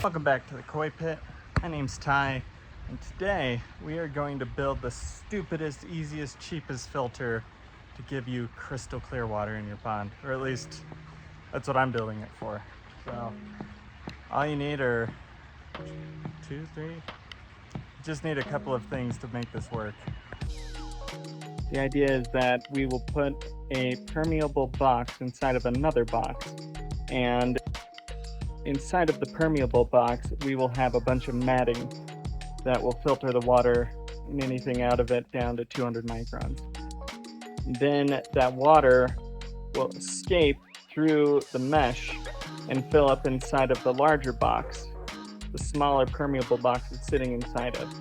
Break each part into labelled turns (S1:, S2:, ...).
S1: Welcome back to the koi pit. My name's Ty, and today we are going to build the stupidest, easiest, cheapest filter to give you crystal clear water in your pond, or at least that's what I'm building it for. So all you need are just need a couple of things to make this work. The idea is that we will put a permeable box inside of another box, and inside of the permeable box we will have a bunch of matting that will filter the water and anything out of it down to 200 microns. Then that water will escape through the mesh and fill up inside of the larger box, the smaller permeable box it's sitting inside of.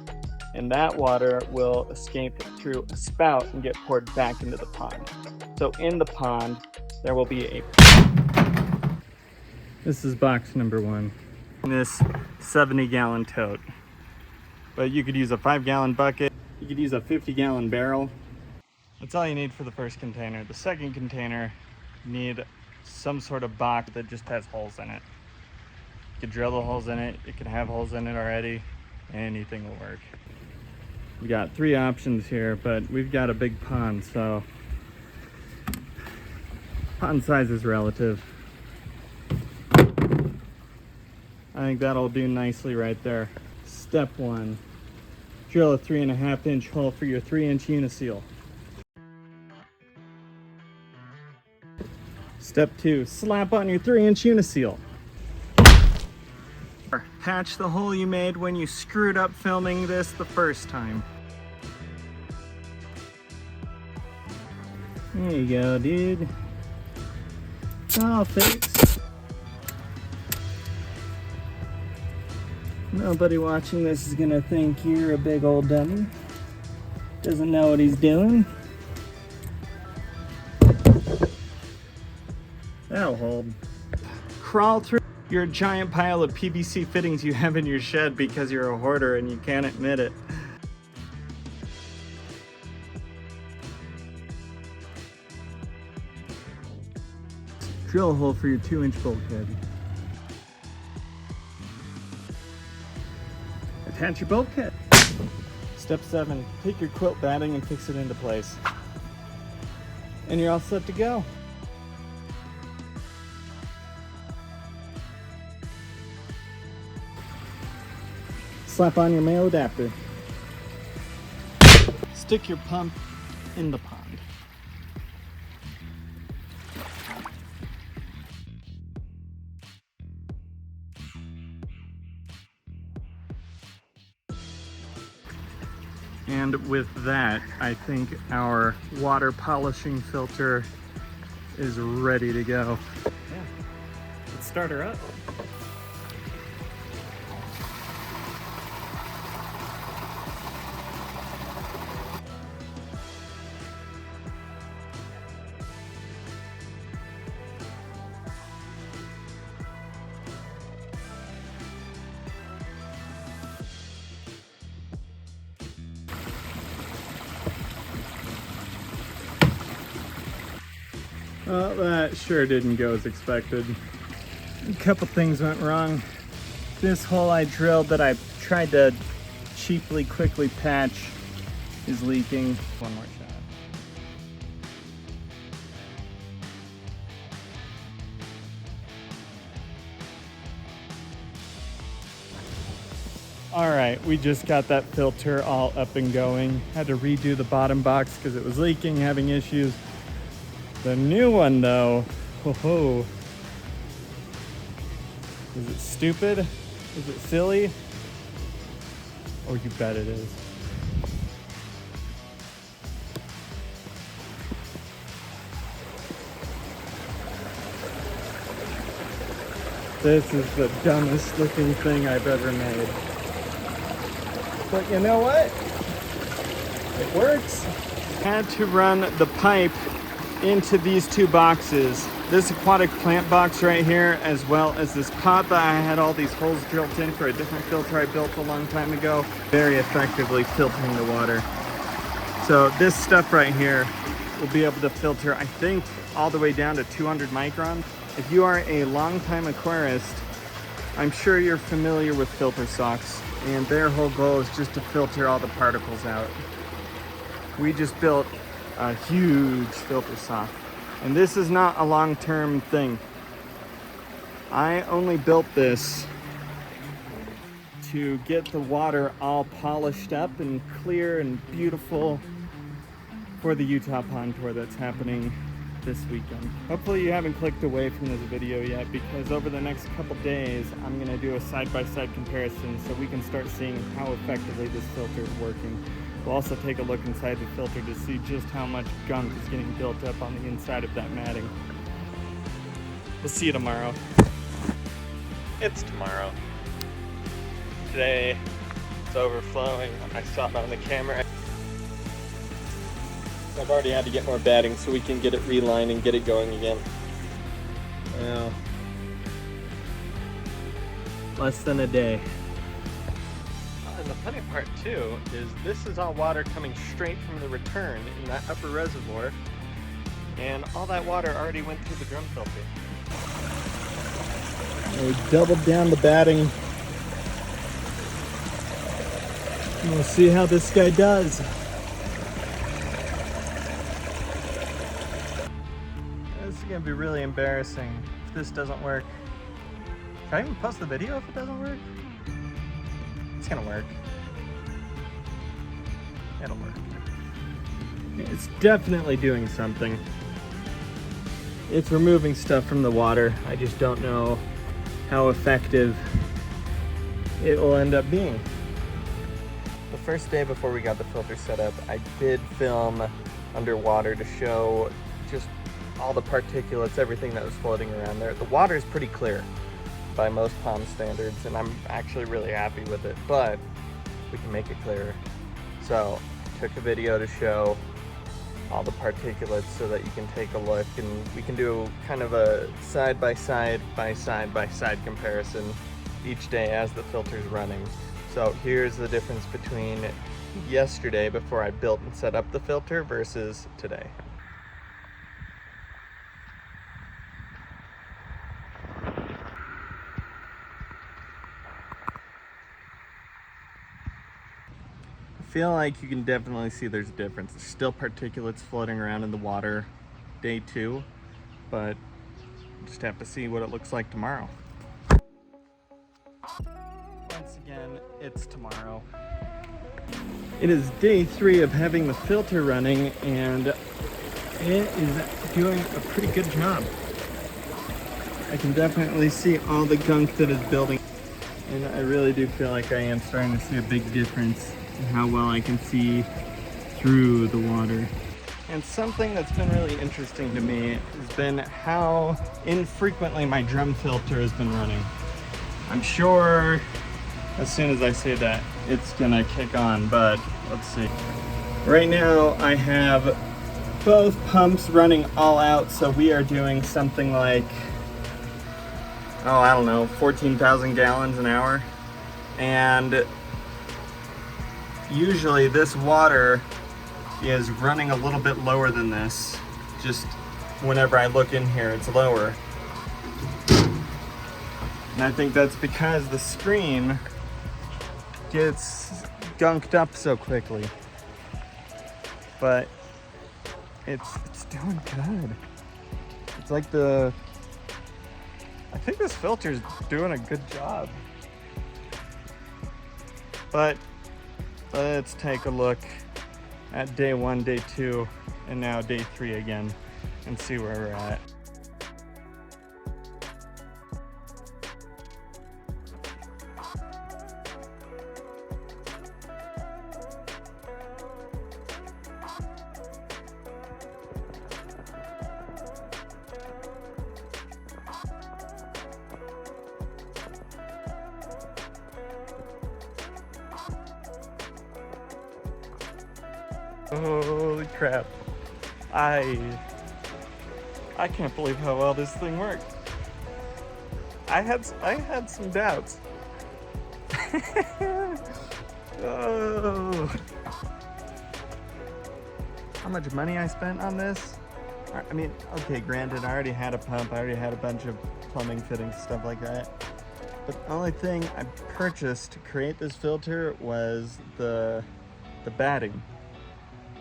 S1: And that water will escape through a spout and get poured back into the pond. So in the pond, there will be a... This is box number 1. This 70-gallon tote. But you could use a 5-gallon bucket. You could use a 50-gallon barrel. That's all you need for the first container. The second container, you need some sort of box that just has holes in it. You could drill the holes in it. It can have holes in it already. Anything will work. We got 3 options here, but we've got a big pond, so pond size is relative. I think that'll do nicely right there. Step 1, drill a 3.5-inch hole for your 3-inch uniseal. Step 2, slap on your 3-inch uniseal. Patch the hole you made when you screwed up filming this the first time. There you go, dude. It's all fixed. Nobody watching this is gonna think you're a big old dummy. Doesn't know what he's doing. That'll hold. Crawl through your giant pile of PVC fittings you have in your shed because you're a hoarder and you can't admit it. Drill a hole for your 2-inch bulkhead. Attach your bulkhead. Step 7, take your quilt batting and fix it into place. And you're all set to go. Slap on your male adapter. Stick your pump in the pond. And with that, I think our water polishing filter is ready to go. Yeah, let's start her up. Well, that sure didn't go as expected. A couple things went wrong. This hole I drilled that I tried to cheaply, quickly patch is leaking. One more shot. All right, we just got that filter all up and going. Had to redo the bottom box because it was leaking, having issues. The new one though, ho-ho. Is it stupid? Is it silly? Oh, you bet it is. This is the dumbest looking thing I've ever made. But you know what? It works. Had to run the pipe into these 2 boxes. This aquatic plant box right here, as well as this pot that I had all these holes drilled in for a different filter I built a long time ago, very effectively filtering the water. So this stuff right here will be able to filter, I think, all the way down to 200 microns. If you are a longtime aquarist, I'm sure you're familiar with filter socks, and their whole goal is just to filter all the particles out. We just built a huge filter sock, and this is not a long-term thing. I only built this to get the water all polished up and clear and beautiful for the Utah Pond Tour that's happening this weekend. Hopefully you haven't clicked away from this video yet, because over the next couple days I'm going to do a side-by-side comparison so we can start seeing how effectively this filter is working. We'll also take a look inside the filter to see just how much gunk is getting built up on the inside of that matting. We'll see you tomorrow. It's tomorrow. Today it's overflowing. I saw it on the camera. I've already had to get more batting so we can get it relined and get it going again. Well, less than a day. And the funny part too is this is all water coming straight from the return in that upper reservoir, and all that water already went through the drum filter. We doubled down the batting. And we'll see how this guy does. This is gonna be really embarrassing if this doesn't work. Can I even post the video if it doesn't work? It's gonna work. It'll work. It's definitely doing something. It's removing stuff from the water. I just don't know how effective it will end up being. The first day before we got the filter set up, I did film underwater to show just all the particulates, everything that was floating around there. The water is pretty clear by most pond standards, and I'm actually really happy with it, but we can make it clearer. So I took a video to show all the particulates so that you can take a look, and we can do kind of a side-by-side comparison each day as the filter's running. So here's the difference between yesterday before I built and set up the filter versus today. I feel like you can definitely see there's a difference. There's still particulates floating around in the water day 2, but just have to see what it looks like tomorrow. Once again, it's tomorrow. It is day 3 of having the filter running, and it is doing a pretty good job. I can definitely see all the gunk that is building, and I really do feel like I am starting to see a big difference in how well I can see through the water. And something that's been really interesting to me has been how infrequently my drum filter has been running. I'm sure as soon as I say that, it's gonna kick on, but let's see. Right now I have both pumps running all out, so we are doing something like, oh, I don't know, 14,000 gallons an hour. And usually this water is running a little bit lower than this. Just whenever I look in here, it's lower. And I think that's because the screen gets gunked up so quickly. But it's doing good. It's like I think this filter's doing a good job. But let's take a look at day 1, day 2, and now day 3 again, and see where we're at. Holy crap. I can't believe how well this thing worked. I had some doubts. Oh. How much money I spent on this? I mean, okay, granted, I already had a pump, I already had a bunch of plumbing fittings, stuff like that. The only thing I purchased to create this filter was the batting.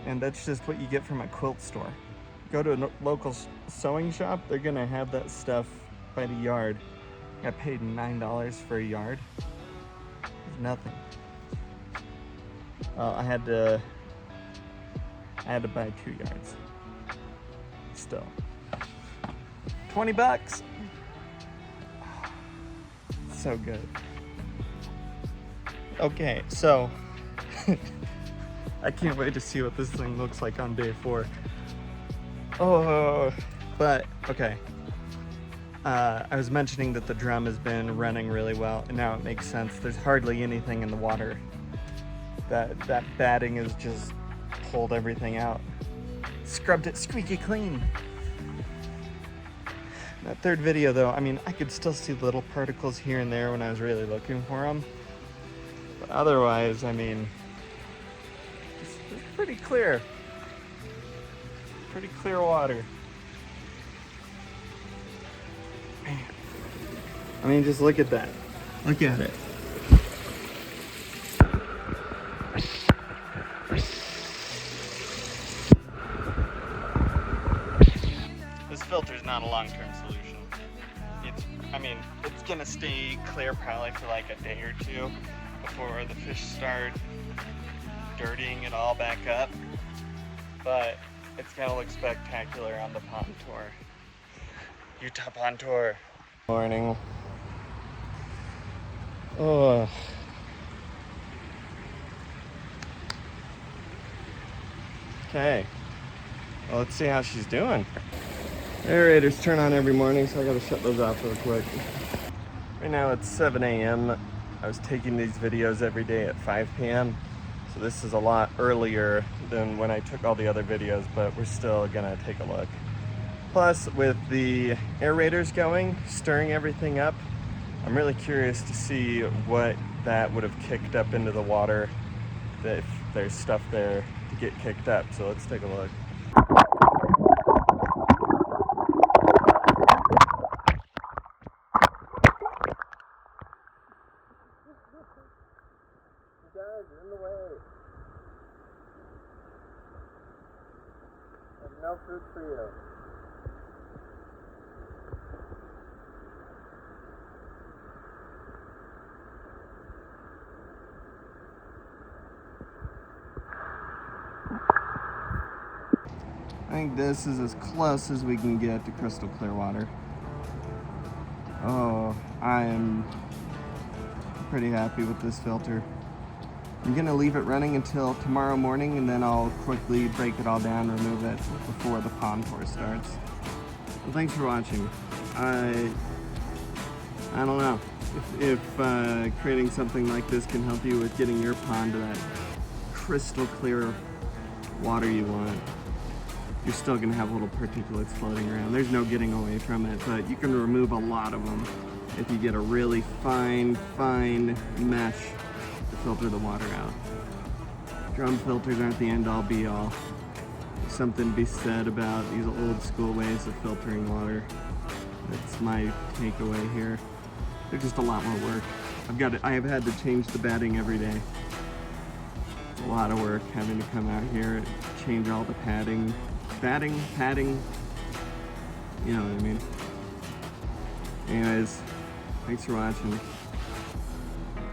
S1: And that's just what you get from a quilt store. Go to a local sewing shop, they're gonna have that stuff by the yard. I paid $9 for a yard. It's nothing. I had to buy 2 yards. Still. 20 bucks. So good. Okay, so I can't wait to see what this thing looks like on day 4. Oh, but okay. I was mentioning that the drum has been running really well, and now it makes sense. There's hardly anything in the water. That batting has just pulled everything out. Scrubbed it squeaky clean. That third video though, I mean, I could still see little particles here and there when I was really looking for them. But otherwise, I mean, it's pretty clear. Pretty clear water. Man. I mean, just look at that. Look at it. This filter's not a long-term solution. It's gonna stay clear probably for like a day or 2 before the fish start dirtying it all back up. But it's gonna look spectacular on the pond tour. Utah pond tour. Morning. Oh. Okay. Well, let's see how she's doing. Aerators turn on every morning, so I gotta shut those off real quick. Right now it's 7 a.m. I was taking these videos every day at 5 p.m. So this is a lot earlier than when I took all the other videos, but we're still gonna take a look. Plus, with the aerators going, stirring everything up, I'm really curious to see what that would have kicked up into the water, if there's stuff there to get kicked up. So let's take a look. Guys, you're in the way. There's no food for you. I think this is as close as we can get to crystal clear water. Oh, I am pretty happy with this filter. I'm gonna leave it running until tomorrow morning, and then I'll quickly break it all down, remove it before the pond tour starts. Well, thanks for watching. I don't know if creating something like this can help you with getting your pond to that crystal clear water you want. You're still gonna have little particulates floating around. There's no getting away from it, but you can remove a lot of them if you get a really fine mesh to filter the water out. Drum filters aren't the end all be all. There's something to be said about these old school ways of filtering water. That's my takeaway here. They're just a lot more work. I have had to change the batting every day. It's a lot of work having to come out here and change all the padding, you know what I mean. Anyways, thanks for watching.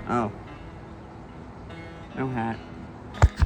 S1: Oh, no hat.